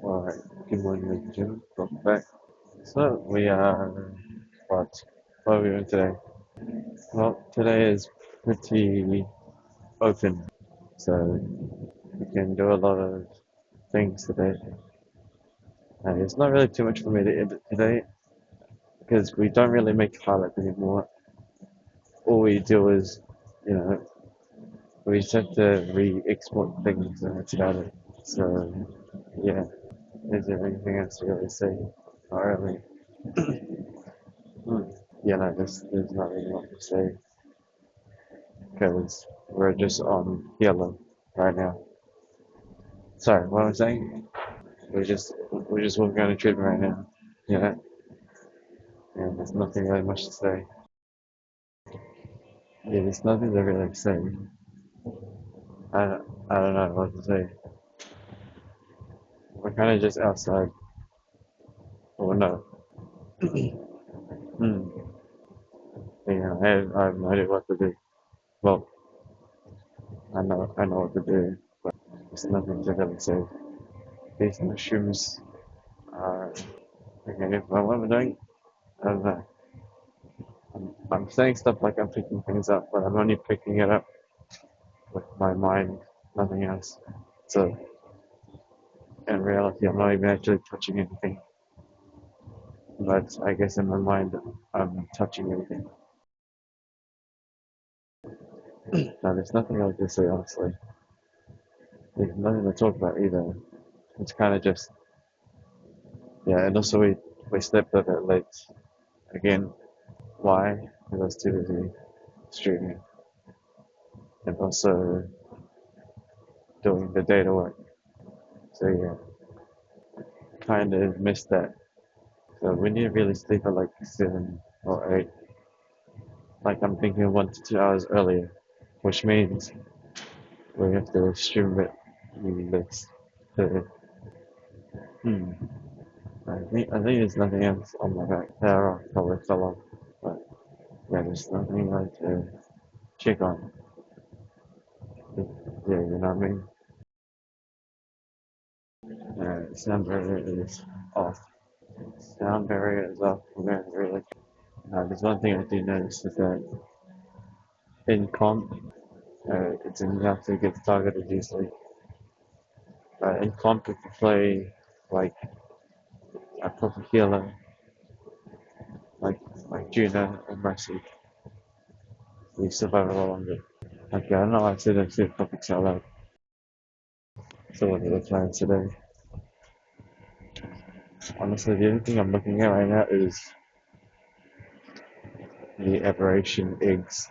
Alright, good morning, ladies and gentlemen. Welcome back. So, we are, what are we doing today? Well, today is pretty open, so we can do a lot of things today. It's not really too much for me to edit today, because we don't really make highlights anymore. All we do is, you know, we just have to re-export things and that's about it. So, yeah, is there anything else to really say? Not really. Hmm. Yeah, no, there's not really much to say because we're just on yellow right now. Sorry, what was I saying? We're just walking on a treatment right now. Yeah, and there's nothing really much to say. Yeah, there's nothing to really say. I don't know what to say. We're kind of just outside. Or no. Hmm. Yeah, I have no idea what to do. Well, I know what to do, but there's nothing to really say. These mushrooms are okay. What am I doing? I don't know. I'm saying stuff like I'm picking things up, but I'm only picking it up with my mind, nothing else. So in reality, I'm not even actually touching anything. But I guess in my mind, I'm touching everything. Now, there's nothing else to say, honestly. There's nothing to talk about either. It's kind of just, yeah, and also we slept a bit late. Again, why? Because I was too busy streaming and also doing the data work. So yeah, kind of missed that. So we need to really sleep at like 7 or 8. Like I'm thinking 1 to 2 hours earlier, which means we have to stream it less. So, hmm. I think there's nothing else on my back. There probably fell off, but yeah, there's nothing like to check on. Yeah, you know what I mean. Sound barrier is off. Sound barrier is off. We're going really. There's one thing I do notice is that in comp, it's enough to get targeted easily. In comp, if you play like a proper healer, like like Juno or Mercy, you survive a lot longer. Okay, I don't know why I said I said topics out loud. So what are the plans today? Honestly, the only thing I'm looking at right now is the aberration eggs,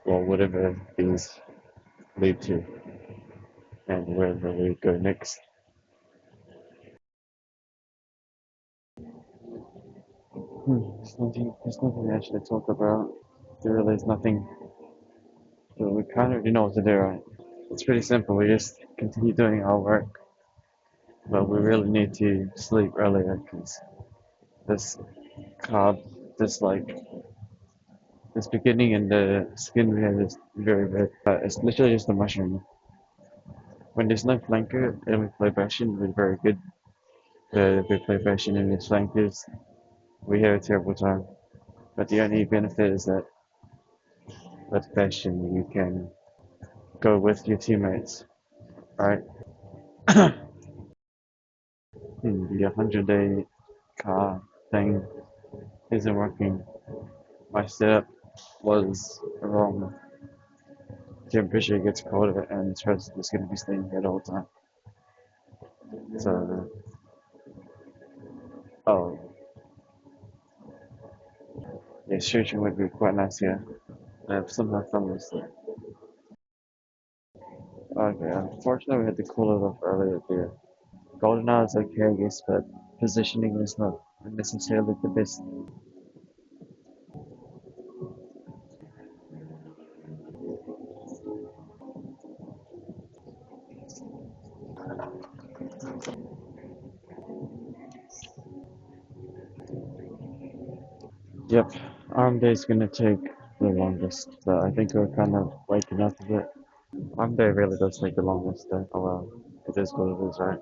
or whatever these lead to, and wherever we go next. There's nothing actually to talk about. There really is nothing. We kind of already know what to do, right? It's pretty simple. We just continue doing our work, but we really need to sleep earlier because this carb, this like this beginning in the skin we have is very bad. It's literally just a mushroom. When there's no flanker and we play Bastion, we're very good. If we play Bastion and there's flankers, we have a terrible time. But the only benefit is that with Bastion you can go with your teammates, right? The 100-day car thing isn't working. My setup was wrong. Temperature gets colder and Trust is going to be staying here all the time. So, oh, yeah, stretching would be quite nice here. I've somehow found this. Okay, unfortunately, we had to cool it off earlier there. Golden Hour is okay, I guess, but positioning is not necessarily the best. Yep, arm day is gonna take. the longest, but I think we're kind of waking up a bit. One day really does take the longest though. Oh well, it is what it is, right?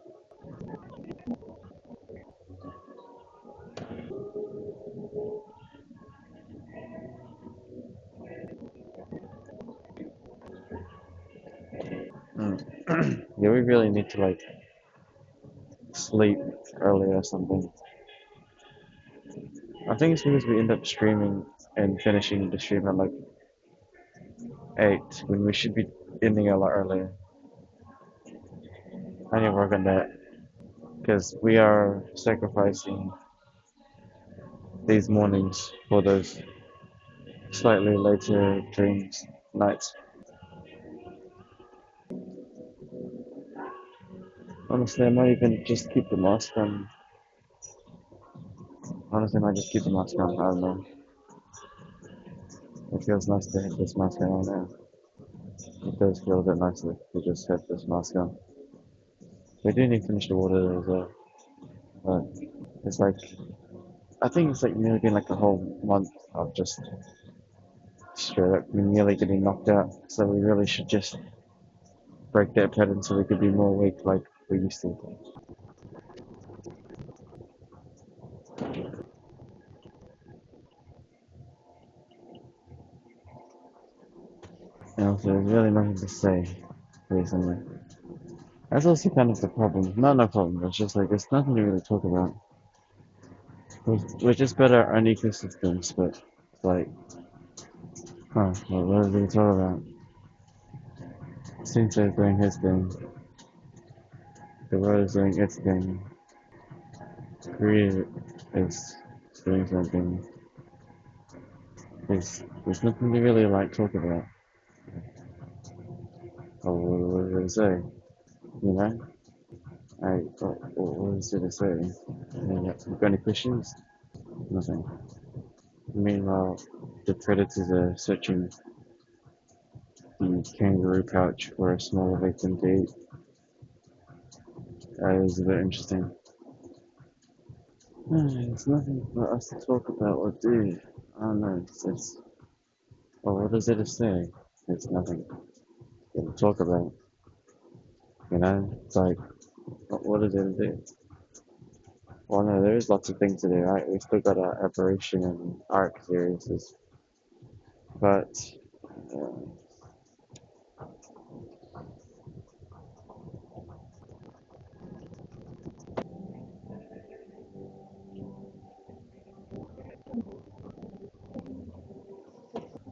Mm. Yeah, we really need to like sleep early or something. I think it's because we end up streaming and finishing the stream at like 8 when we should be ending a lot earlier. I need to work on that because we are sacrificing these mornings for those slightly later dreams nights. Honestly, I might even just keep the mask on. Honestly, I might just keep the mask on. I don't know. It feels nice to have this mask on now. It does feel a bit nicer to just have this mask on. We do need to finish the water as well, but it's like I think it's like nearly been like a whole month of just straight up nearly getting knocked out. So we really should just break that pattern so we could be more awake like we used to. And also, there's really nothing to say recently. That's also kind of the problem. Not no problem. It's just like there's nothing to really talk about. We're just better at our own ecosystems, but like, what are we talk about? Sensei's doing his thing. The world is doing its thing. Korea is doing something. There's nothing to really like talk about. Or what do they say? You know? What is it to say? You got any questions? Nothing. Meanwhile, the predators are searching the kangaroo pouch for a smaller victim to eat. That is a bit interesting. There's nothing for us to talk about or do. I don't know. Well, what is it to say? There's nothing to talk about. You know? It's like, what is it to do? Well, no, there's lots of things to do, right? We still got our Operation and Arc series, but uh,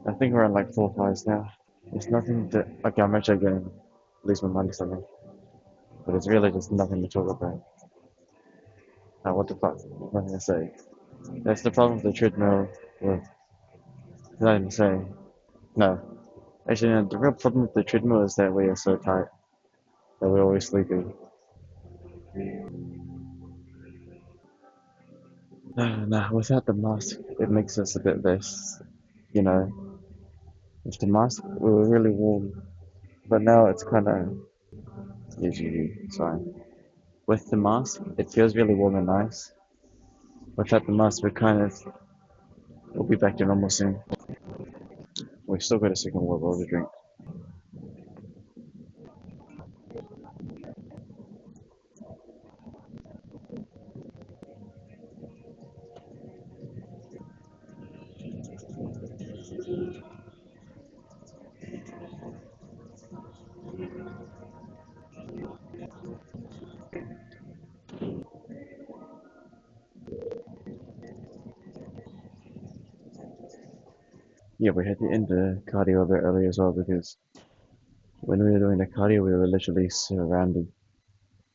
I think we're on like 4 5s now. There's nothing to, okay, I'm actually going to lose my mind or something, but it's really just nothing to talk about. What the fuck? Nothing to say. That's the problem with the treadmill. With nothing to say. No. Actually, no, the real problem with the treadmill is that we are so tight that we're always sleepy. No, without the mask, it makes us a bit less, you know. With the mask, we were really warm, but now it's kind of usually it's fine. With the mask, it feels really warm and nice. Without the mask, we'll be back to normal soon. We've still got a second water to drink. Yeah, we had to end the cardio a bit early as well because when we were doing the cardio, we were literally surrounded.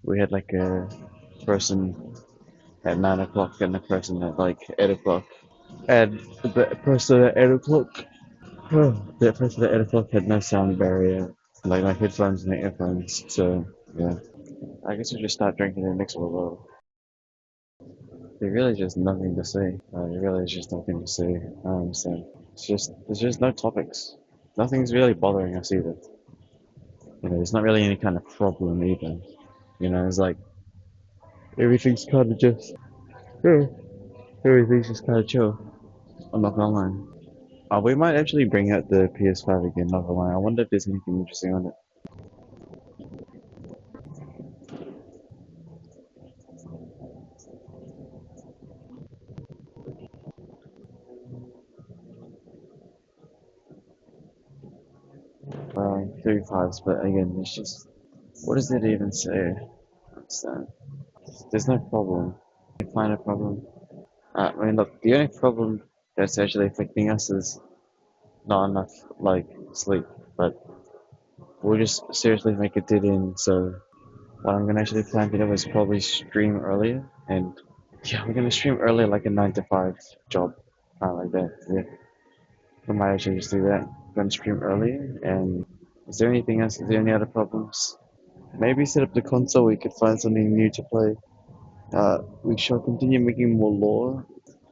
We had like a person at 9 o'clock and a person at like 8 o'clock. And the person at 8 o'clock, that person at 8 o'clock had no sound barrier, like my headphones and the earphones. So yeah, I guess we just start drinking and mix it well. There really just nothing to say. There really is just nothing to say. I don't understand. There's just no topics. Nothing's really bothering us either. You know, there's not really any kind of problem either. You know, it's like everything's kind of just, yeah, everything's just kind of chill. I'm not gonna lie. We might actually bring out the PS5 again, not gonna lie. I wonder if there's anything interesting on it. 35s, but again, it's just, what does it even say? So, there's no problem. You find a problem. I mean, look, the only problem that's actually affecting us is not enough, like, sleep. But we'll just seriously make it dead in. So, what I'm gonna actually plan to do is probably stream earlier. And yeah, we're gonna stream earlier, like a 9 to 5 job. Kind of like that. Yeah, we might actually just do that. Gonna stream earlier. And is there anything else? Is there any other problems? Maybe set up the console. We could find something new to play. We shall continue making more lore.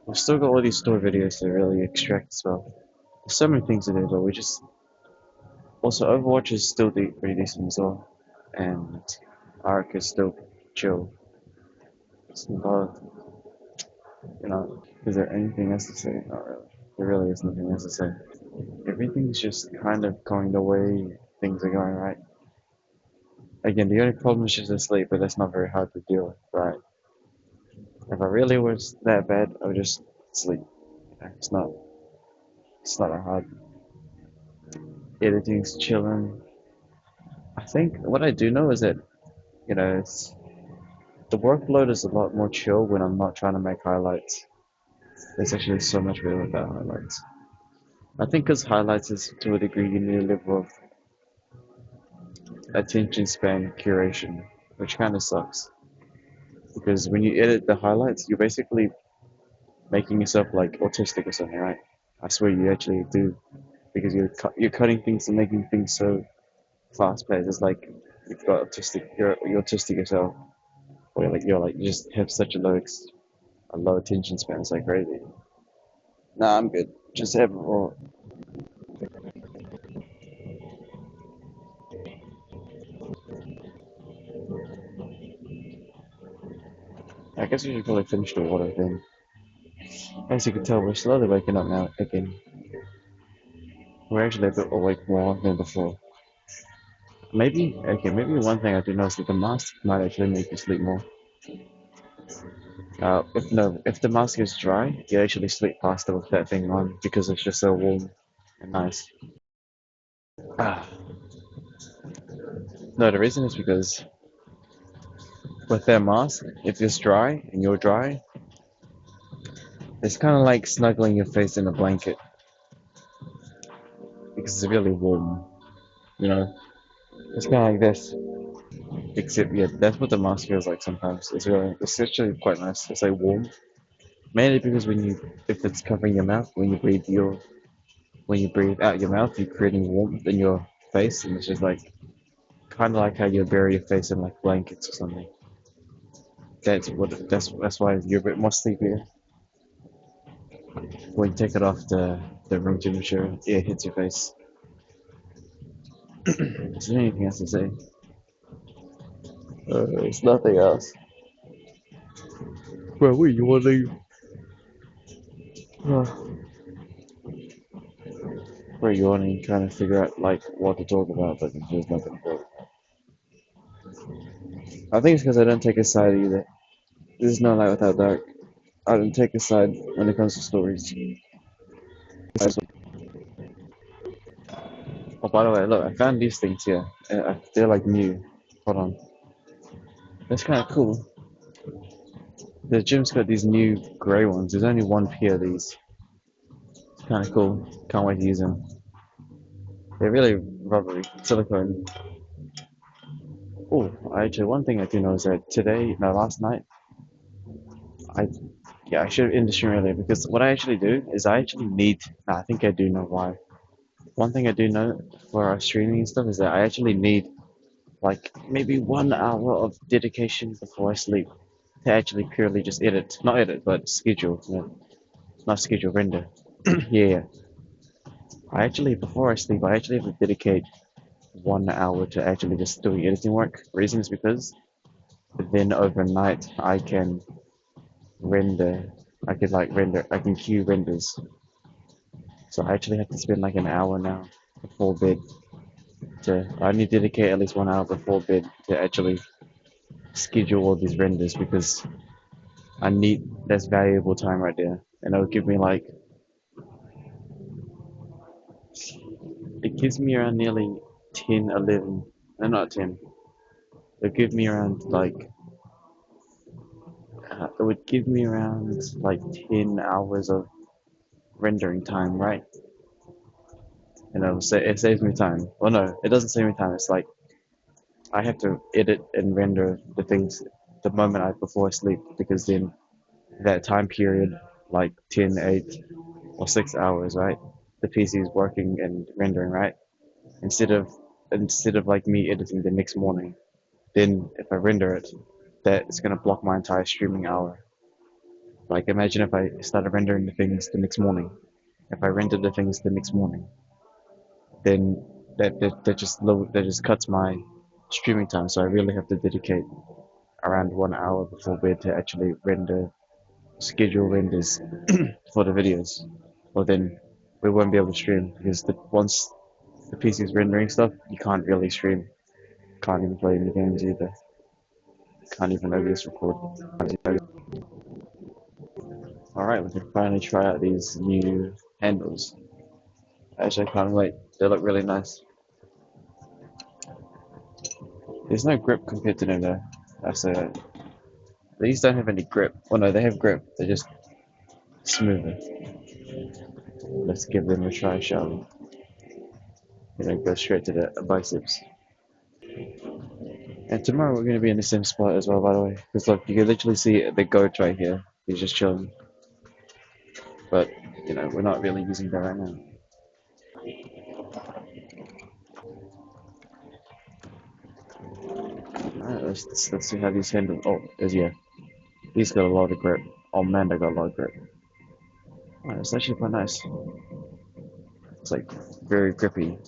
We've still got all these story videos to really extract as well. There's so many things to do, but we just also Overwatch is still pretty decent as well, and Ark is still chill. But you know, is there anything else to say? Not really. There really is nothing else to say. Everything's just kind of going the way things are going, right? Again, the only problem is just the sleep, but that's not very hard to deal with, right? If I really was that bad, I would just sleep. It's not. It's not that hard. Editing's chilling. I think what I do know is that the workload is a lot more chill when I'm not trying to make highlights. It's actually so much better without highlights. I think because highlights is to a degree you need a level of attention span curation, which kind of sucks. Because when you edit the highlights, you're basically making yourself like autistic or something, right? I swear you actually do, because you're cutting things and making things so fast paced. It's like you've got you're autistic yourself, or you just have such a low attention span. It's like crazy. Nah, I'm good. Just have more. I guess we should probably finish the water then. As you can tell, we're slowly waking up now again. We're actually a bit awake more than before. Maybe one thing I do notice is that the mask might actually make you sleep more. If the mask is dry, you actually sleep faster with that thing on because it's just so warm and nice. Ah, no, the reason is because with that mask, if it's dry and you're dry, it's kind of like snuggling your face in a blanket because it's really warm. You know, it's kind of like this. Except, yeah, that's what the mask feels like sometimes. It's actually quite nice. It's like warm. Mainly because if it's covering your mouth, when you breathe out your mouth, you're creating warmth in your face, and it's just like kind of like how you bury your face in like blankets or something. That's why you're a bit more sleepier. When you take it off, the room temperature, it hits your face. Is there anything else to say? It's nothing else. Well, wait, you want to leave? We're yawning, trying to figure out like what to talk about, but there's nothing to talk. I think it's because I don't take a side either. There's no light without dark. I don't take a side when it comes to stories. Oh, by the way, look, I found these things here. They're like new. Hold on. That's kind of cool. The gym's got these new grey ones. There's only one pair of these. It's kind of cool. Can't wait to use them. They're really rubbery, silicone. Oh, actually, one thing I do know is that last night, I yeah, I should have ended the stream earlier because what I actually do is I actually need. I think I do know why. One thing I do know for our streaming and stuff is that I actually need like maybe 1 hour of dedication before I sleep to actually purely just not edit, but schedule. Not schedule, render. Yeah, yeah. Before I sleep, I actually have to dedicate 1 hour to actually just doing editing work. Reason is because then overnight I can render. I can queue renders. So I actually have to spend like an hour now before bed I need to dedicate at least 1 hour before bed to actually schedule all these renders because I need that's valuable time right there. And it'll give me like it gives me around nearly 10, 11, no not 10. It'll give me around like it would give me around like 10 hours of rendering time, right? And it saves me time. Well, no, it doesn't save me time. It's like I have to edit and render the things the moment before I sleep because then that time period, like 10, 8, or 6 hours, right? The PC is working and rendering, right? Instead of instead of like me editing the next morning, then if I render it, that is gonna block my entire streaming hour. Like imagine if I started rendering the things the next morning. If I rendered the things the next morning, then that just cuts my streaming time. So I really have to dedicate around 1 hour before bed to actually schedule renders for the videos. Or then we won't be able to stream because once the PC is rendering stuff, you can't really stream. Can't even play any games either. Can't even OBS record. Alright, we can finally try out these new handles. Actually, I can't wait. They look really nice. There's no grip compared to them though. I say that. These don't have any grip. Oh no, they have grip. They're just smoother. Let's give them a try, shall we? Go straight to the biceps. And tomorrow we're going to be in the same spot as well, by the way. Because look, you can literally see the goat right here. He's just chilling. But, we're not really using that right now. Alright, let's see how these handle. Oh, yeah. He's got a lot of grip. Oh man, they got a lot of grip. Alright, it's actually quite nice. It's like very grippy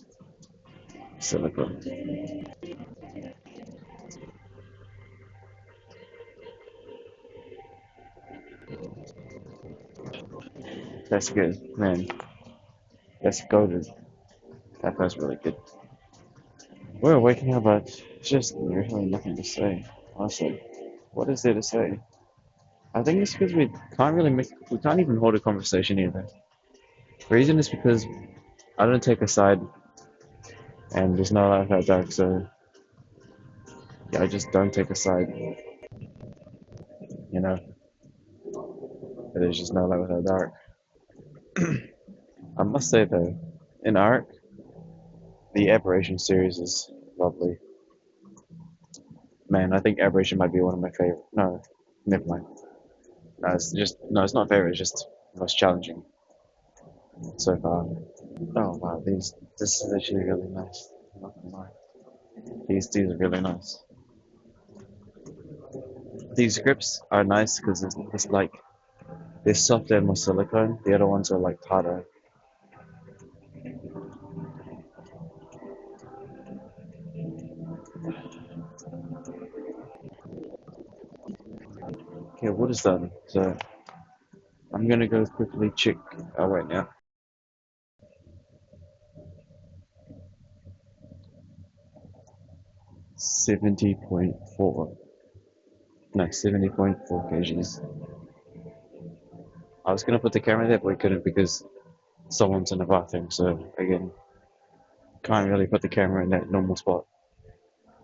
silicone. That's good, man. That's goaded. That feels really good. We're waking up, but it's just really nothing to say. Honestly, what is there to say? I think it's because we can't even hold a conversation either. The reason is because I don't take a side, and there's no life out dark, so yeah, I just don't take a side. You know, there's just no light without dark. I must say though, in art, the Aberration series is lovely. Man, I think Aberration might be one of my favorite. No, never mind. No, it's not favorite. It's just most challenging so far. Oh wow, this is actually really nice. I'm not gonna lie. These are really nice. These scripts are nice because it's like they're softer and more silicone. The other ones are like harder. Okay, what is done? So I'm gonna go quickly check. Oh wait, now 70.4. No, 70.4 kgs. I was gonna put the camera there, but we couldn't because someone's in the bathroom. So again, can't really put the camera in that normal spot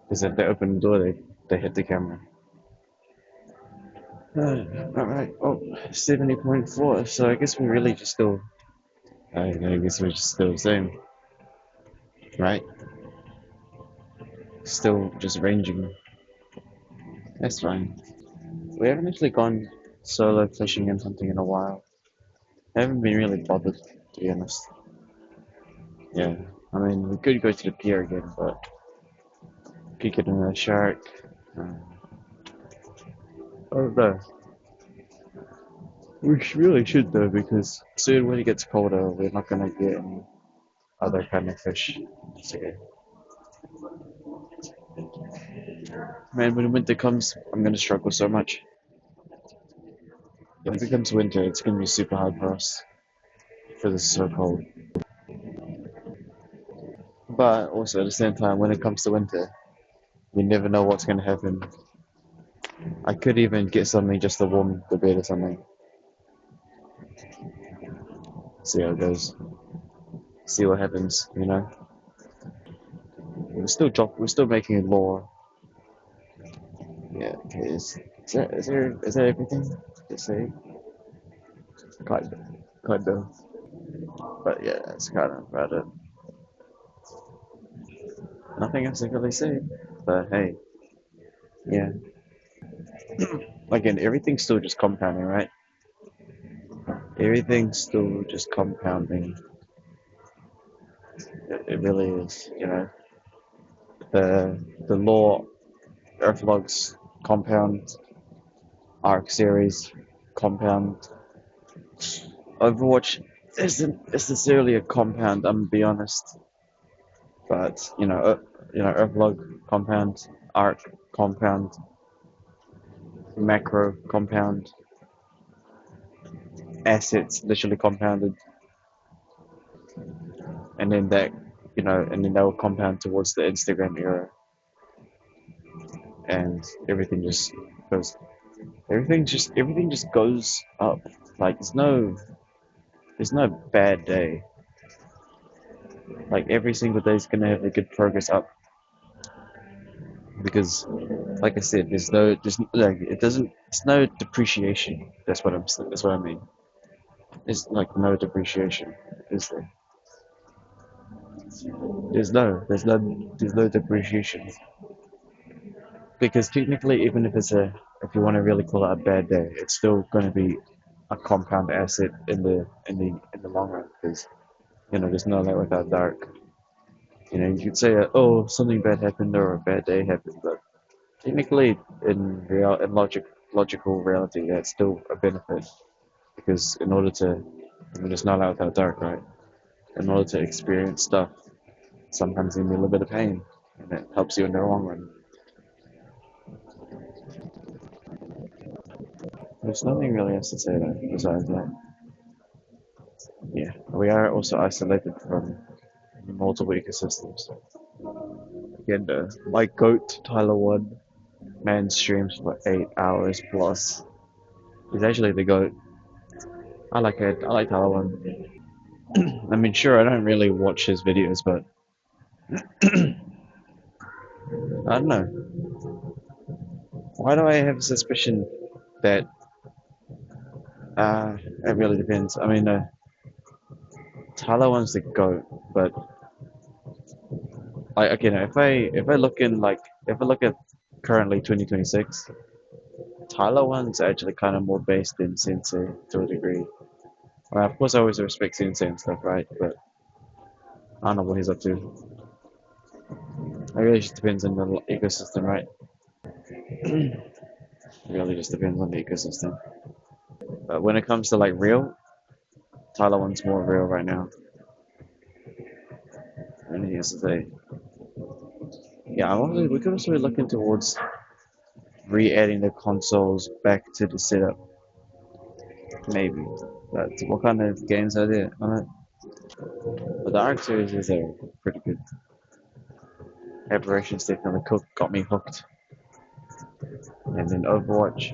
because if they open the door, they hit the camera. Alright, oh, 70.4. So I guess we really just still. I guess we're just still the same, right? Still just ranging. That's fine. We haven't actually gone solo fishing and hunting in a while. I haven't been really bothered, to be honest. Yeah, I mean, we could go to the pier again, but could get another shark. Uh, I don't know. We really should though, because soon when it gets colder, we're not gonna get any other kind of fish. So, man, when winter comes, I'm gonna struggle so much. When it becomes winter, it's gonna be super hard for us. because it's so cold. But also at the same time, when it comes to winter, you never know what's going to happen. I could even get something just to warm the bed or something. See how it goes. See what happens. You know. We're still making a law. Yeah. Okay. Is that everything? Just say kind of, kind of. But yeah, that's kind of about it. Nothing else I can really say. But hey, yeah. Again, everything's still just compounding, right? Everything's still just compounding. It really is, you know. The law, Earthlogs compound, Arc series compound. Overwatch isn't necessarily a compound. I'm gonna be honest, but Earthlog compound, Arc compound, Macro compound, assets literally compounded, and then and then that will compound towards the Instagram era, and goes, everything just goes up. Like there's no bad day. Like every single day is gonna have a good progress up because, like I said, there's like it doesn't, it's no depreciation. That's what I mean. It's like no depreciation, is there? There's no depreciation because technically, even if you want to really call it a bad day, it's still going to be a compound asset in the long run because there's no light without dark. You could say, oh, something bad happened or a bad day happened, but technically, in logical reality, that's still a benefit because in order to, there's no light without dark, right? In order to experience stuff, sometimes you need a little bit of pain, and it helps you in the long run. There's nothing really else to say though, besides that. Yeah, we are also isolated from multiple ecosystems. Again, my goat, Tyler One, man streams for 8 hours plus. He's actually the goat. I like it. I like Tyler One. I mean, sure, I don't really watch his videos, but I don't know. Why do I have a suspicion that it really depends? I mean, Tyler One's the goat, but like, okay, no, if I look in like if I look at currently 2026, Tyler One's actually kind of more based in Sensei to a degree. Well, of course, I always respect Sensei and stuff, right? But I don't know what he's up to. It really just depends on the ecosystem, right? It really just depends on the ecosystem. But when it comes to like real, Tyler One's more real right now. And he has to say, yeah, we could also be looking towards re-adding the consoles back to the setup, maybe. But what kind of games are there on it? But the Arc series is pretty good. Aberrations definitely got me hooked. And then Overwatch,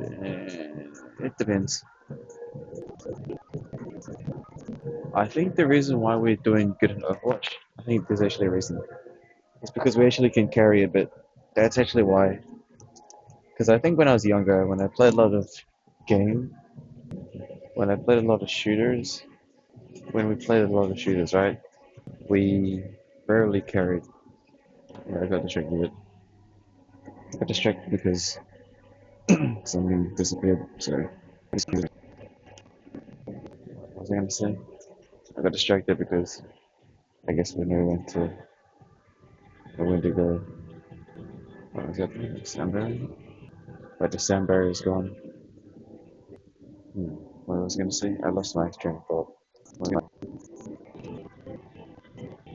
it depends. I think the reason why we're doing good in Overwatch, I think there's actually a reason. It's because we actually can carry a bit. That's actually why. Because I think when I was younger, when I played a lot of game, when I played a lot of shooters, when we played a lot of shooters, right? We rarely carried. Yeah, I got distracted. I got distracted because something disappeared. Sorry. What was I gonna say? I got distracted because I guess we knew when to go. What was that? December? But December is gone. What was I gonna say? I lost my train of thought.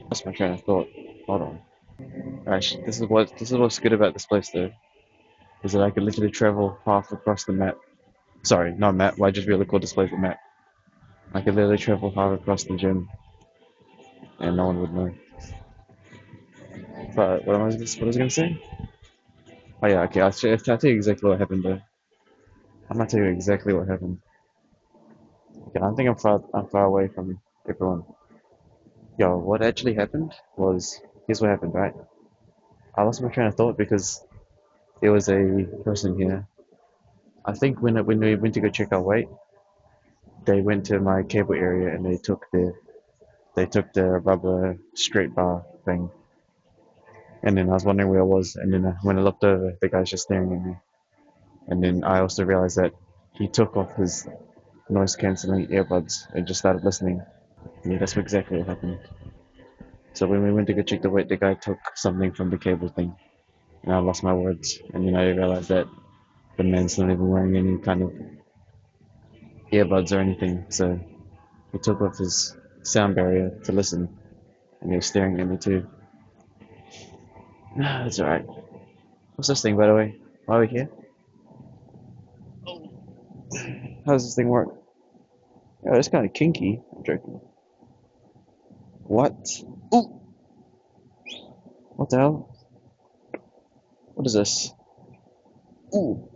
Lost my train of thought. Hold on. Alright, this is what's good about this place though, is that I could literally travel half across the map. Sorry, not map. Well, I just really called this place a map. I could literally travel far across the gym and no one would know. But what was I gonna say? Oh yeah, okay, I'll tell you exactly what happened though. I'm gonna tell you exactly what happened. Okay, I think I'm far away from everyone. Yo, what actually happened was, here's what happened, right? I lost my train of thought because there was a person here. I think when we went to go check our weight, they went to my cable area and they took the rubber straight bar thing. And then I was wondering where I was, and then when I looked over, the guy's just staring at me. And then I also realized that he took off his noise cancelling earbuds and just started listening. Yeah, that's exactly what happened. So when we went to go check the weight, the guy took something from the cable thing, and I lost my words. And then I realized that the man's not even wearing any kind of earbuds or anything. So he took off his sound barrier to listen, and he was staring at me too. That's alright. What's this thing, by the way? Why are we here? How does this thing work? Oh, it's kind of kinky. I'm joking. What? Ooh! What the hell? What is this? Ooh!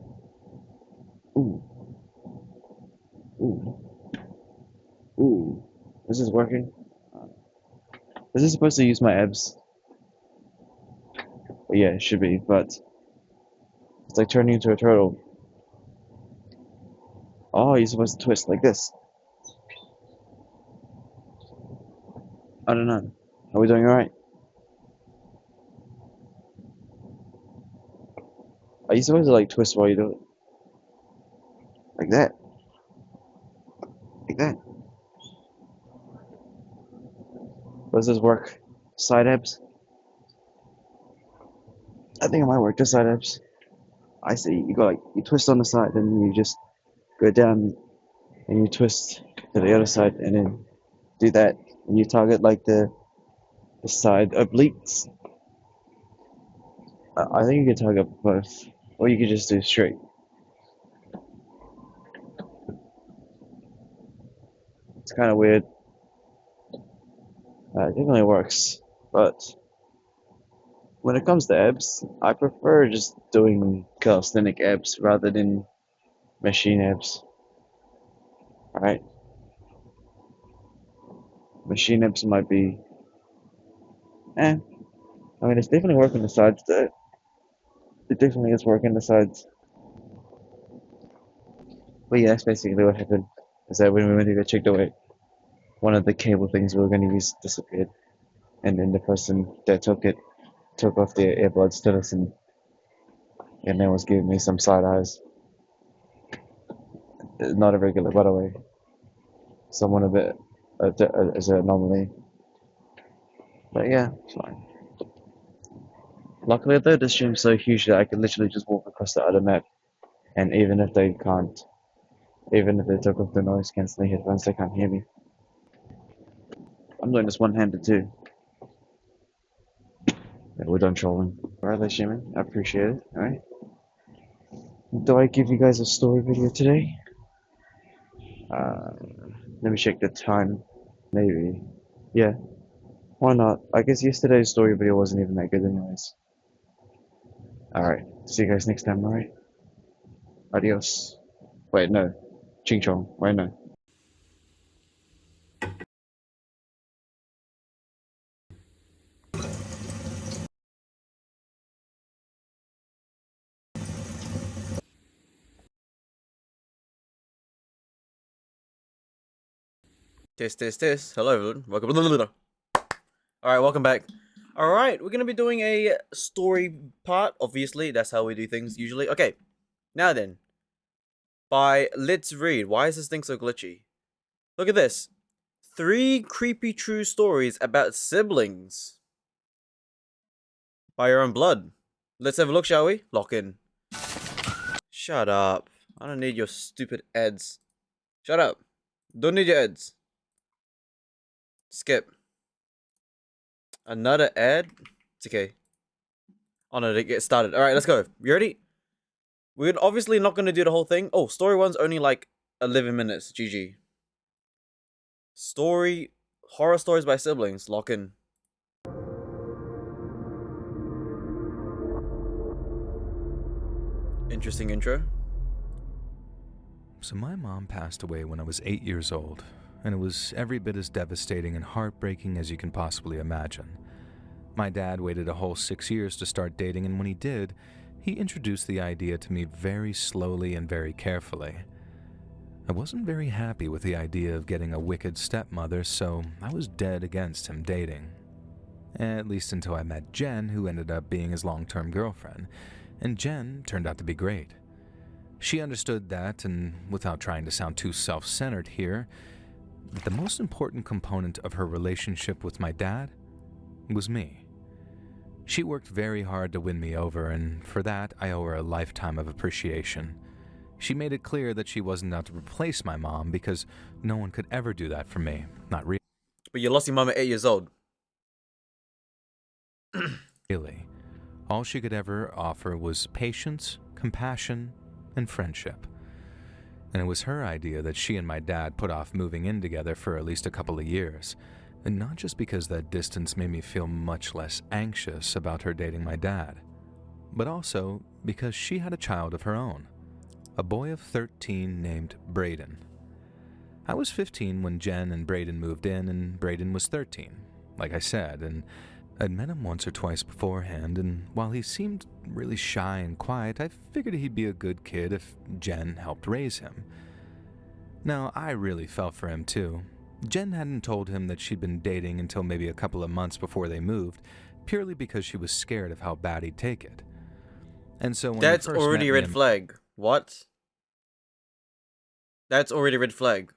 Ooh! Ooh! Ooh! Is this working? Is this supposed to use my abs? Well, yeah, it should be, but it's like turning into a turtle. Oh, you're supposed to twist like this. I don't know. Are we doing alright? Are you supposed to like twist while you do it? Like that? Like that? Does this work? Side abs? I think it might work. Just side abs. I see. You go like you twist on the side, and you just go down and you twist to the other side, and then do that, and you target like the side obliques. I think you can target both, or you could just do straight. It's kind of weird. It definitely works, but when it comes to abs, I prefer just doing calisthenic abs rather than machine abs. Alright? Machine abs might be, eh. I mean, it's definitely working the sides though. It definitely is working the sides. But yeah, that's basically what happened. Is that when we went to go check the weight, one of the cable things we were going to use disappeared. And then the person that took it took off their earbuds to listen, and then was giving me some side eyes. Not a regular, by the way. Someone a bit as an anomaly. But yeah, it's fine. Luckily, though, this gym's so huge that I could literally just walk across the other map. And even if they can't, even if they took off the noise cancelling headphones, they can't hear me. I'm doing this one handed too. Yeah, we're done trolling. Alright, ladies and gentlemen, I appreciate it. Alright. Do I give you guys a story video today? Uh, Let me check the time. Maybe. Yeah, why not? I guess yesterday's story video wasn't even that good anyways. Alright, see you guys next time, alright? Adios. Wait, no. Ching chong. Wait, no. Test, test, test. Hello, everyone. Welcome. All right, welcome back. All right, we're gonna be doing a story part. Obviously, that's how we do things usually. Okay, now then, by Let's Read. Why is this thing so glitchy? Look at this. 3 creepy true stories about siblings by your own blood. Let's have a look, shall we? Lock in. Shut up. I don't need your stupid ads. Shut up. Don't need your ads. Skip. Another ad? It's okay. Oh no, to get started. Alright, let's go. You ready? We're obviously not going to do the whole thing. Oh, story one's only like 11 minutes. GG. Horror stories by siblings. Lock in. Interesting intro. So my mom passed away when I was 8 years old, and it was every bit as devastating and heartbreaking as you can possibly imagine. My dad waited a whole 6 years to start dating, and when he did, he introduced the idea to me very slowly and very carefully. I wasn't very happy with the idea of getting a wicked stepmother, so I was dead against him dating. At least until I met Jen, who ended up being his long-term girlfriend, and Jen turned out to be great. She understood that, and without trying to sound too self-centered here, the most important component of her relationship with my dad was me. She worked very hard to win me over, and for that I owe her a lifetime of appreciation. She made it clear that she wasn't out to replace my mom because no one could ever do that for me, not really. But you lost your mom at 8 years old. Really. All she could ever offer was patience, compassion, and friendship. And it was her idea that she and my dad put off moving in together for at least a couple of years. And not just because that distance made me feel much less anxious about her dating my dad, but also because she had a child of her own, a boy of 13 named Braden. I was 15 when Jen and Braden moved in, and Braden was 13, like I said, and I'd met him once or twice beforehand, and while he seemed really shy and quiet, I figured he'd be a good kid if Jen helped raise him. Now, I really fell for him too. Jen hadn't told him that she'd been dating until maybe a couple of months before they moved, purely because she was scared of how bad he'd take it. And so when That's he first already a met red me, flag. What? That's already a red flag.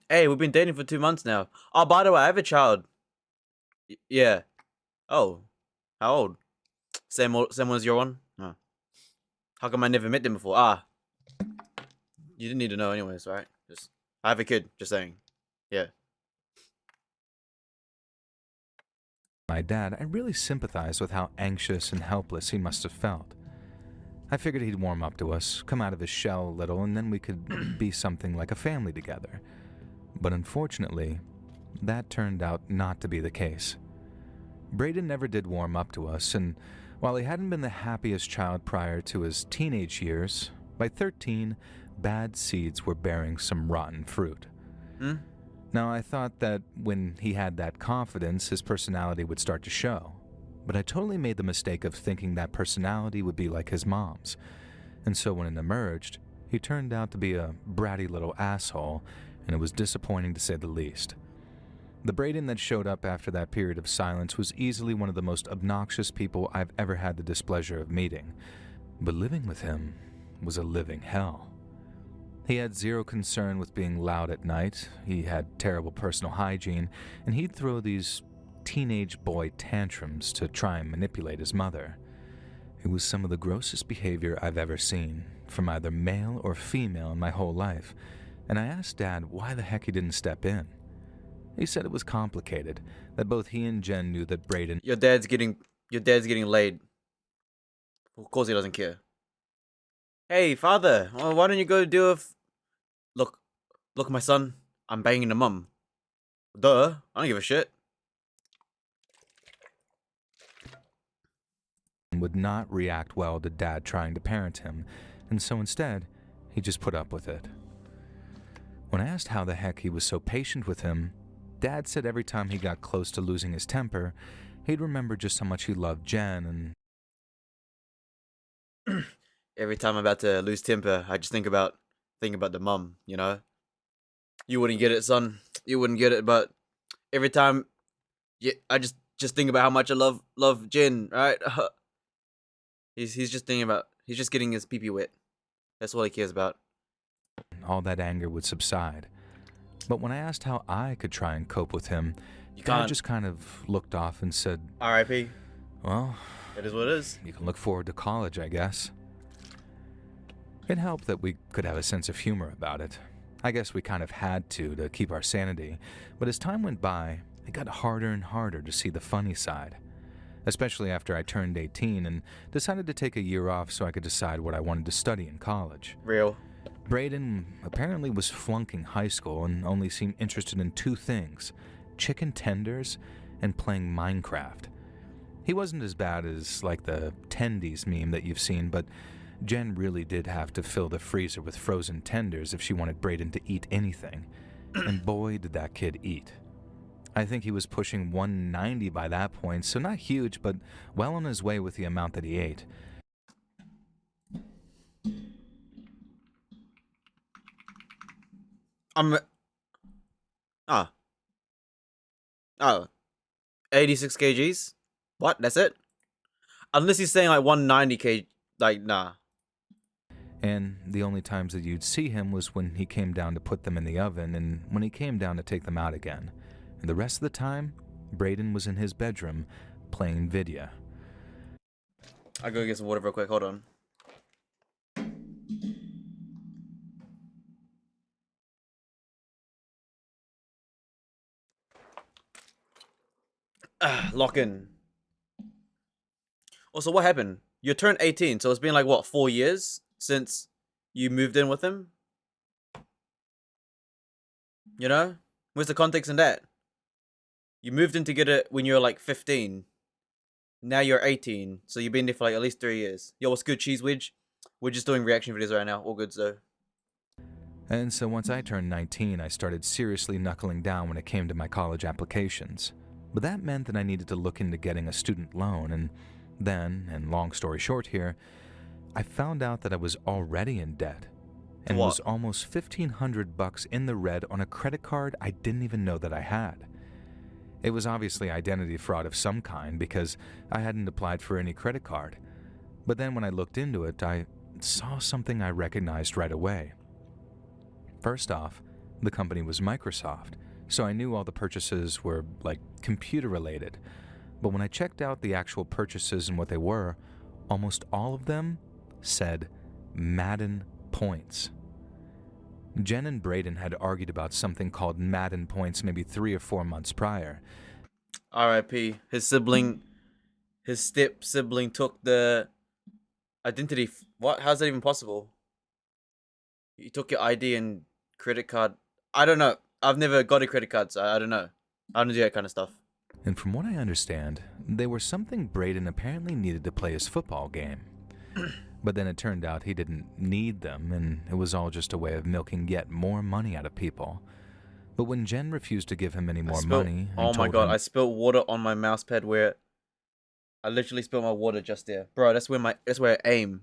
Hey, we've been dating for 2 months now. Oh, by the way, I have a child. Yeah. Oh. How old? Same as your one? Oh. How come I never met them before? Ah. You didn't need to know anyways, right? I have a kid, just saying. Yeah. my dad, I really sympathized with how anxious and helpless he must have felt. I figured he'd warm up to us, come out of his shell a little, and then we could be something like a family together. But unfortunately, that turned out not to be the case. Braden never did warm up to us, and while he hadn't been the happiest child prior to his teenage years, by 13, bad seeds were bearing some rotten fruit. Now, I thought that when he had that confidence, his personality would start to show. But I totally made the mistake of thinking that personality would be like his mom's. And so when it emerged, he turned out to be a bratty little asshole, and it was disappointing to say the least. The Braden that showed up after that period of silence was easily one of the most obnoxious people I've ever had the displeasure of meeting. But living with him was a living hell. He had zero concern with being loud at night, he had terrible personal hygiene, and he'd throw these teenage boy tantrums to try and manipulate his mother. It was some of the grossest behavior I've ever seen, from either male or female in my whole life, and I asked Dad why the heck he didn't step in. He said it was complicated, that both he and Jen knew that Braden— Your dad's getting laid. Of course he doesn't care. Hey, father, why don't you go do a Look, my son, I'm banging the mum. Duh, I don't give a shit. would not react well to Dad trying to parent him, and so instead, he just put up with it. When I asked how the heck he was so patient with him, Dad said every time he got close to losing his temper, he'd remember just how much he loved Jen, and every time I'm about to lose temper, I just think about the mum, you know? You wouldn't get it, son. You wouldn't get it, but every time, I just think about how much I love Jen, right? He's just getting his pee-pee wet. That's all he cares about. All that anger would subside. But when I asked how I could try and cope with him, Dad just kind of looked off and said, R.I.P. Well, it is what it is. You can look forward to college, I guess. It helped that we could have a sense of humor about it. I guess we kind of had to keep our sanity, but as time went by, it got harder and harder to see the funny side. especially after I turned 18 and decided to take a year off so I could decide what I wanted to study in college. Real. Braden apparently was flunking high school and only seemed interested in two things: chicken tenders and playing Minecraft. He wasn't as bad as like the tendies meme that you've seen, but Jen really did have to fill the freezer with frozen tenders if she wanted Braden to eat anything. And boy, did that kid eat. I think he was pushing 190 by that point, so not huge, but well on his way with the amount that he ate. Oh. 86 kgs? What? That's it? Unless he's saying like 190 kg, like, nah. And the only times that you'd see him was when he came down to put them in the oven and when he came down to take them out again. And the rest of the time, Braden was in his bedroom playing Vidya. I'll go get some water real quick, hold on. Lock in. Also, what happened? You turned 18, so it's been like, what, 4 years since you moved in with him? You know? Where's the context in that? You moved in together when you were like 15. Now you're 18, so you've been there for like at least 3 years. Yo, what's good, Cheese Wedge? We're just doing reaction videos right now. All good, though. And so once I turned 19, I started seriously knuckling down when it came to my college applications. But that meant that I needed to look into getting a student loan, and then, and long story short here, I found out that I was already in debt and What? was almost $1,500 in the red on a credit card I didn't even know that I had. It was obviously identity fraud of some kind because I hadn't applied for any credit card. But then when I looked into it, I saw something I recognized right away. First off, the company was Microsoft, so I knew all the purchases were, like, computer related. But when I checked out the actual purchases and what they were, almost all of them said Madden points. Jen and Braden had argued about something called Madden points maybe 3 or 4 months prior. R.I.P. His sibling, his step sibling took the identity. What? How's that even possible? He took your ID and credit card. I don't know. I've never got a credit card, so I don't know. I don't do that kind of stuff. And from what I understand, they were something Braden apparently needed to play his football game. But then it turned out he didn't need them, and it was all just a way of milking yet more money out of people. But when Jen refused to give him any more money... Oh my god, him, I spilled water on my mouse pad where... I literally spilled my water just there. Bro, that's where I aim.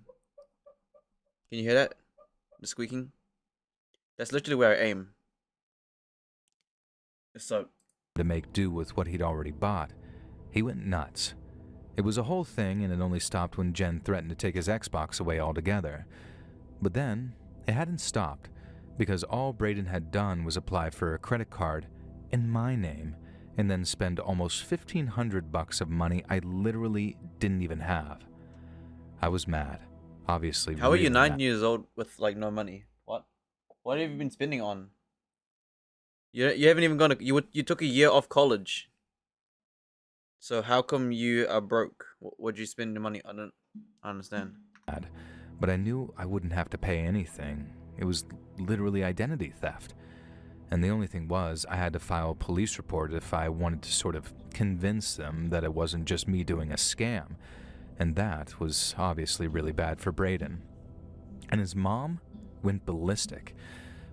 Can you hear that? The squeaking? That's literally where I aim. So... to make do with what he'd already bought, he went nuts. It was a whole thing, and it only stopped when Jen threatened to take his Xbox away altogether. But then, it hadn't stopped, because all Braden had done was apply for a credit card in my name, and then spend almost $1,500 of money I literally didn't even have. I was mad, obviously. How are you really 9 mad. years old with like no money? What? What have you been spending on? You haven't even gone. You took a year off college. So how come you are broke? What'd you spend the money? I don't understand. But I knew I wouldn't have to pay anything. It was literally identity theft. And the only thing was, I had to file a police report if I wanted to sort of convince them that it wasn't just me doing a scam. And that was obviously really bad for Braden. And his mom went ballistic.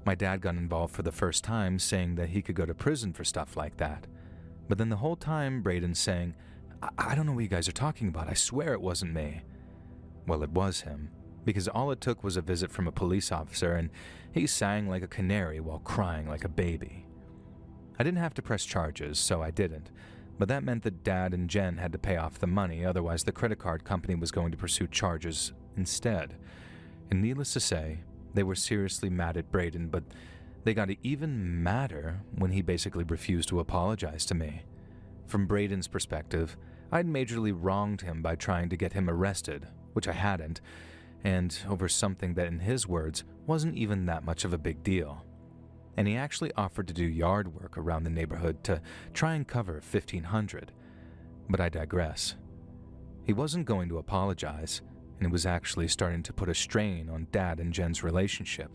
My dad got involved for the first time, saying that he could go to prison for stuff like that. But then the whole time, Braden's saying, I don't know what you guys are talking about. I swear it wasn't me. Well, it was him, because all it took was a visit from a police officer, and he sang like a canary while crying like a baby. I didn't have to press charges, so I didn't, but that meant that Dad and Jen had to pay off the money, otherwise the credit card company was going to pursue charges instead. And needless to say, they were seriously mad at Braden, but they got even madder when he basically refused to apologize to me. From Braden's perspective, I'd majorly wronged him by trying to get him arrested, which I hadn't, and over something that in his words wasn't even that much of a big deal. And he actually offered to do yard work around the neighborhood to try and cover $1,500. But I digress. He wasn't going to apologize, and it was actually starting to put a strain on Dad and Jen's relationship.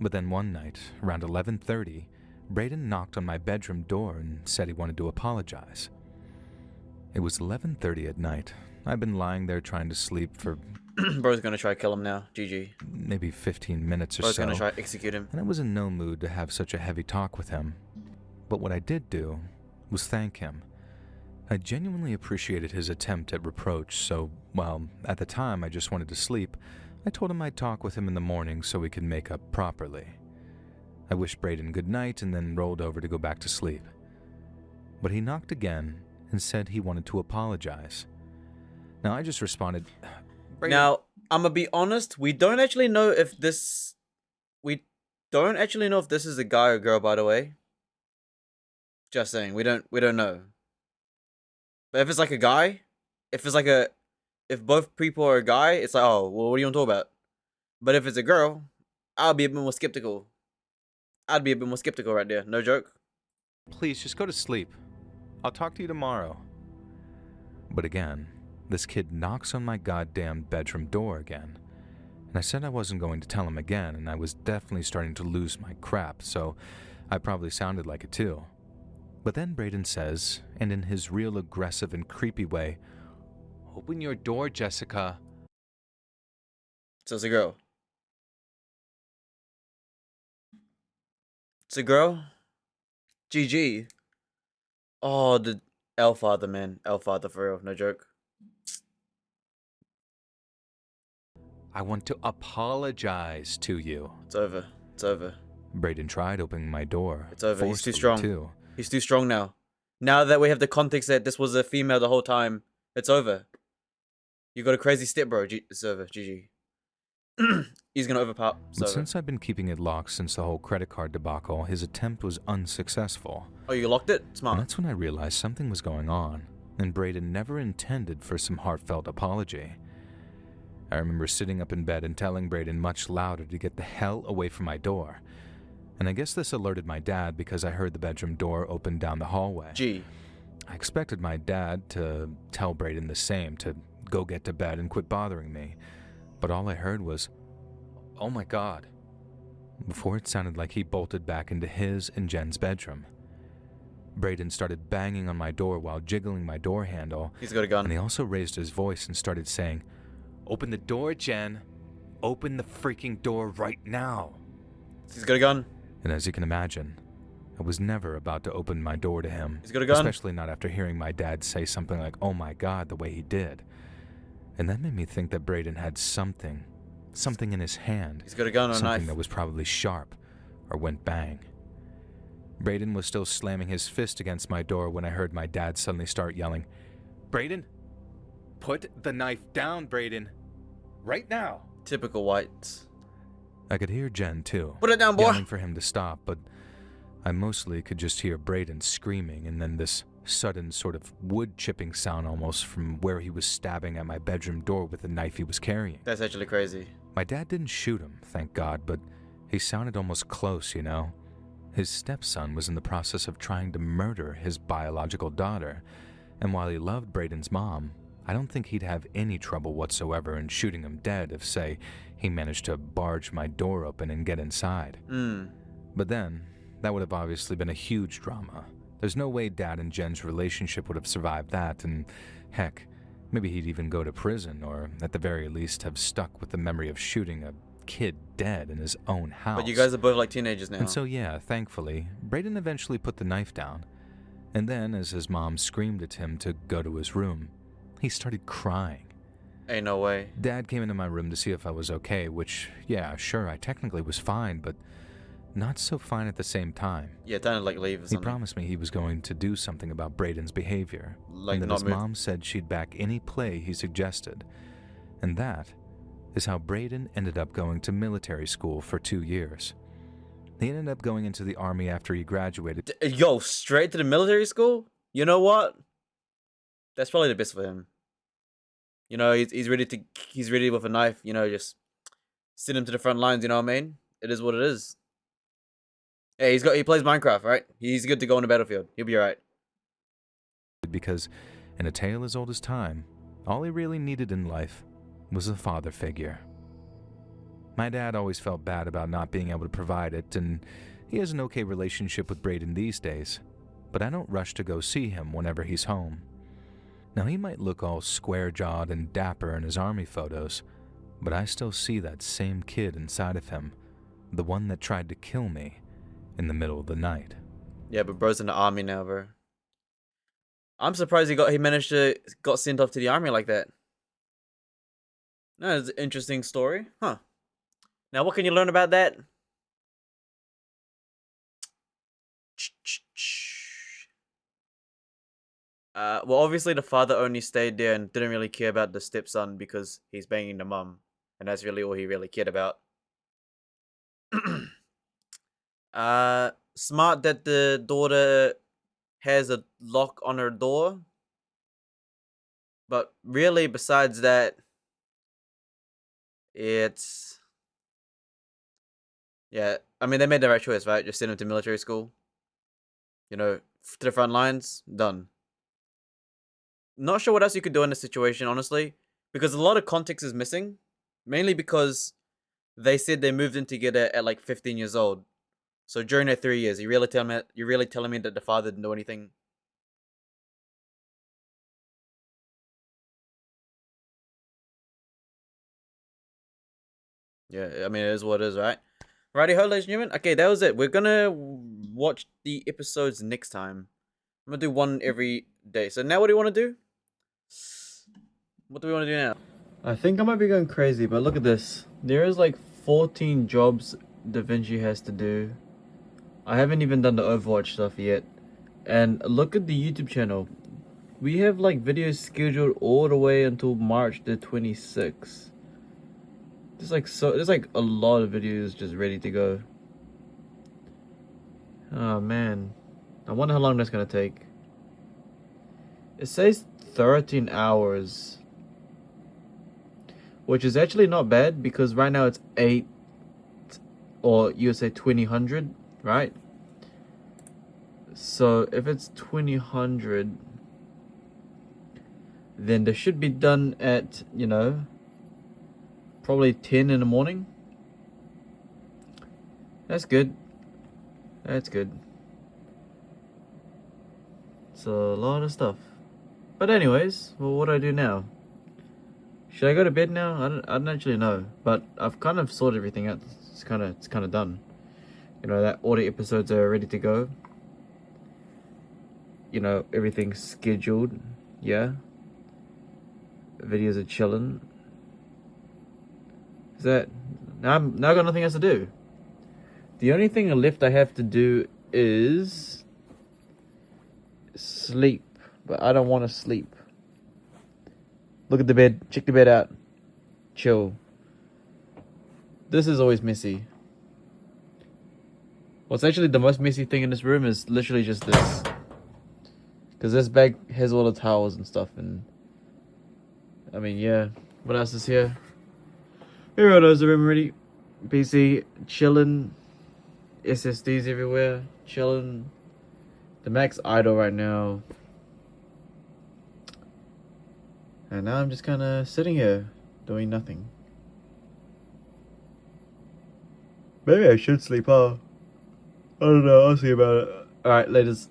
But then one night, around 11:30, Brayden knocked on my bedroom door and said he wanted to apologize. It was 11:30 at night. I'd been lying there trying to sleep for Bro's gonna try to kill him now. GG. maybe 15 minutes or Bro's so, gonna try to execute him. and I was in no mood to have such a heavy talk with him. But what I did do was thank him. I genuinely appreciated his attempt at reproach, so while at the time I just wanted to sleep, I told him I'd talk with him in the morning so we could make up properly. I wished Brayden good night and then rolled over to go back to sleep. But he knocked again and said he wanted to apologize. Now I just responded, "Brayden." Now, I'm gonna be honest, we don't actually know if this is a guy or girl, by the way. Just saying, we don't know. But if it's like a guy, if both people are a guy, it's like, oh, well, what do you want to talk about? But if it's a girl, I'll be a bit more skeptical. I'd be a bit more skeptical right there, no joke. "Please, just go to sleep. I'll talk to you tomorrow." But again, this kid knocks on my goddamn bedroom door again. And I said I wasn't going to tell him again, and I was definitely starting to lose my crap, so I probably sounded like it too. But then Brayden says, and in his real aggressive and creepy way, "Open your door, Jessica." So it's a girl. It's a girl? GG. Oh, the Elfather, man. Elfather for real, no joke. "I want to apologize to you." It's over. It's over. Brayden tried opening my door. It's over. He's too forcefully, strong. too. He's too strong now. Now that we have the context that this was a female the whole time, it's over. You got a crazy step, bro. It's over. GG. He's gonna overpower. But since I've been keeping it locked since the whole credit card debacle, his attempt was unsuccessful. Oh, you locked it? And Smart. that's when I realized something was going on, and Brayden never intended for some heartfelt apology. I remember sitting up in bed and telling Brayden much louder to get the hell away from my door. And I guess this alerted my dad because I heard the bedroom door open down the hallway. G. I expected my dad to tell Brayden the same, to go get to bed and quit bothering me. But all I heard was, "Oh my God," before it sounded like he bolted back into his and Jen's bedroom. Brayden started banging on my door while jiggling my door handle, He's got a gun. and he also raised his voice and started saying, "Open the door, Jen. Open the freaking door right now." He's got a gun. And as you can imagine, I was never about to open my door to him, He's got a gun. especially not after hearing my dad say something like, "Oh my God," the way he did. And that made me think that Brayden had something in his hand, He's got a gun or a something knife. that was probably sharp or went bang. Brayden was still slamming his fist against my door when I heard my dad suddenly start yelling, "Brayden, put the knife down, Brayden, right now." Typical whites. I could hear Jen too, Put it down, boy. yelling for him to stop, but I mostly could just hear Brayden screaming and then this sudden sort of wood chipping sound almost from where he was stabbing at my bedroom door with the knife he was carrying. That's actually crazy. My dad didn't shoot him, thank God, but he sounded almost close, you know? His stepson was in the process of trying to murder his biological daughter, and while he loved Brayden's mom, I don't think he'd have any trouble whatsoever in shooting him dead if, say, he managed to barge my door open and get inside. But then, that would have obviously been a huge drama. There's no way Dad and Jen's relationship would have survived that, and heck, maybe he'd even go to prison, or at the very least have stuck with the memory of shooting a kid dead in his own house. But you guys are both like teenagers now. And so yeah, thankfully, Brayden eventually put the knife down. And then, as his mom screamed at him to go to his room, he started crying. Ain't no way. Dad came into my room to see if I was okay, which, yeah, sure, I technically was fine, but not so fine at the same time. Yeah, time to like leave or He something. promised me he was going to do something about Brayden's behavior, Like and that not his move. mom said she'd back any play he suggested. And that is how Brayden ended up going to military school for 2 years. He ended up going into the army after he graduated. Yo, straight to the military school? You know what? That's probably the best for him. You know, he's ready with a knife, you know, just send him to the front lines, you know what I mean? It is what it is. Hey, he plays Minecraft, right? He's good to go on the battlefield. He'll be alright. Because, in a tale as old as time, All he really needed in life was a father figure. My dad always felt bad about not being able to provide it, and he has an okay relationship with Braden these days, but I don't rush to go see him whenever he's home. Now, he might look all square-jawed and dapper in his army photos, but I still see that same kid inside of him, the one that tried to kill me in the middle of the night. Yeah, but bro's in the army now, bro. I'm surprised he managed to got sent off to the army like that. That's an interesting story, huh? Now, what can you learn about that? Well, obviously the father only stayed there and didn't really care about the stepson because he's banging the mum, and that's really all he really cared about. Smart that the daughter has a lock on her door, but really, besides that, it's yeah. I mean, they made the right choice, right? Just send him to military school. You know, to the front lines, done. Not sure what else you could do in this situation, honestly, because a lot of context is missing, mainly because they said they moved in together at like 15 years old. So during their 3 years, you're really telling me that the father didn't do anything? Yeah, I mean, it is what it is, right? Righty ho, ladies and gentlemen. Okay, that was it. We're gonna watch the episodes next time. I'm gonna do one every day. So now what do you want to do? What do we want to do now? I think I might be going crazy, but look at this. There is like 14 jobs Da Vinci has to do. I haven't even done the Overwatch stuff yet. And look at the YouTube channel. We have like videos scheduled all the way until March the 26th. There's like a lot of videos just ready to go. Oh man. I wonder how long that's gonna take. It says 13 hours. Which is actually not bad because right now it's 8 or you say 2000, right? So if it's 2000, then they should be done at, you know, probably 10 in the morning. That's good. That's good. It's a lot of stuff. But anyways, well, what do I do now? Should I go to bed now? I don't actually know, but I've kind of sorted everything out. It's kind of done. You know, that all the episodes are ready to go. You know, everything's scheduled. Yeah. Videos are chilling. Is that now? Now I got nothing else to do. The only thing left I have to do is sleep, but I don't want to sleep. Look at the bed. Check the bed out. Chill. This is always messy. What's actually the most messy thing in this room is literally just this. Because this bag has all the towels and stuff. And I mean, yeah. What else is here? Everyone knows the room already. PC chilling. SSDs everywhere. Chilling. The Mac's idle right now. And now I'm just kind of sitting here, doing nothing. Maybe I should sleep, huh? I don't know, I'll see about it. Alright, laters.